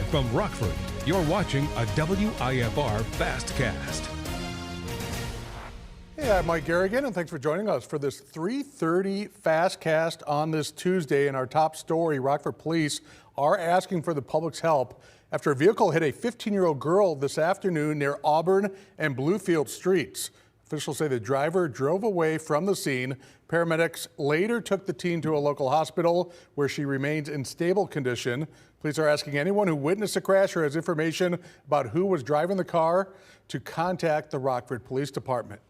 From Rockford, you're watching a WIFR FastCast. Hey, I'm Mike Garrigan, and thanks for joining us for this 3:30 FastCast on this Tuesday. In our top story, Rockford police are asking for the public's help after a vehicle hit a 15-year-old girl this afternoon near Auburn and Bluefield streets. Officials say the driver drove away from the scene. Paramedics later took the teen to a local hospital where she remains in stable condition. Police are asking anyone who witnessed the crash or has information about who was driving the car to contact the Rockford Police Department.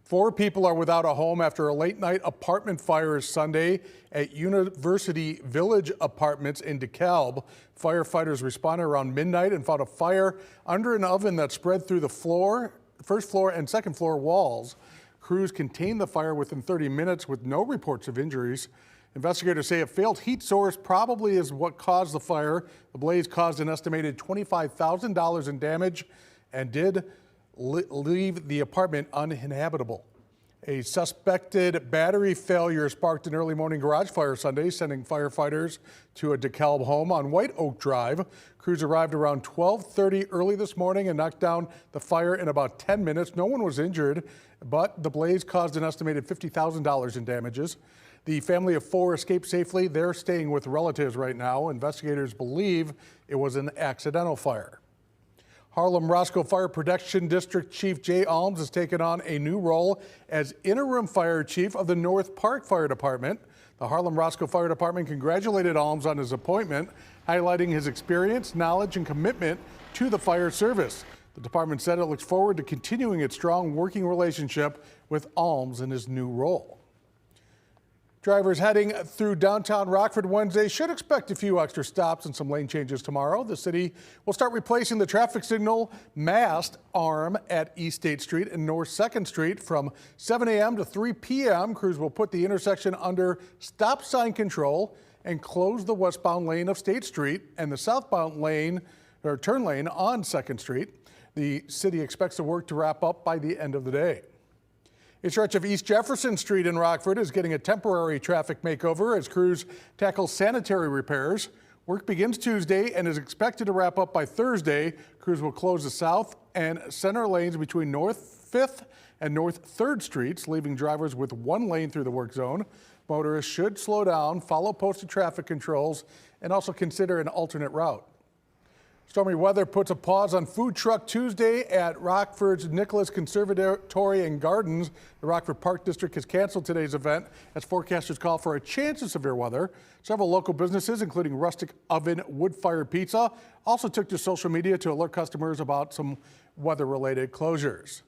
4 people are without a home after a late-night apartment fire Sunday at University Village Apartments in DeKalb. Firefighters responded around midnight and found a fire under an oven that spread through the first floor and second floor walls. Crews contained the fire within 30 minutes with no reports of injuries. Investigators say a failed heat source probably is what caused the fire. The blaze caused an estimated $25,000 in damage and did leave the apartment uninhabitable. A suspected battery failure sparked an early morning garage fire Sunday, sending firefighters to a DeKalb home on White Oak Drive. Crews arrived around 12:30 early this morning and knocked down the fire in about 10 minutes. No one was injured, but the blaze caused an estimated $50,000 in damages. The family of 4 escaped safely. They're staying with relatives right now. Investigators believe it was an accidental fire. Harlem-Roscoe Fire Protection District Chief Jay Alms has taken on a new role as interim fire chief of the North Park Fire Department. The Harlem-Roscoe Fire Department congratulated Alms on his appointment, highlighting his experience, knowledge, and commitment to the fire service. The department said it looks forward to continuing its strong working relationship with Alms in his new role. Drivers heading through downtown Rockford Wednesday should expect a few extra stops and some lane changes tomorrow. The city will start replacing the traffic signal mast arm at East State Street and North 2nd Street from 7 a.m. to 3 p.m. Crews will put the intersection under stop sign control and close the westbound lane of State Street and the southbound lane or turn lane on 2nd Street. The city expects the work to wrap up by the end of the day. A stretch of East Jefferson Street in Rockford is getting a temporary traffic makeover as crews tackle sanitary repairs. Work begins Tuesday and is expected to wrap up by Thursday. Crews will close the south and center lanes between North 5th and North 3rd Streets, leaving drivers with 1 lane through the work zone. Motorists should slow down, follow posted traffic controls, and also consider an alternate route. Stormy weather puts a pause on Food Truck Tuesday at Rockford's Nicholas Conservatory and Gardens. The Rockford Park District has canceled today's event as forecasters call for a chance of severe weather. Several local businesses, including Rustic Oven Wood-Fired Pizza, also took to social media to alert customers about some weather-related closures.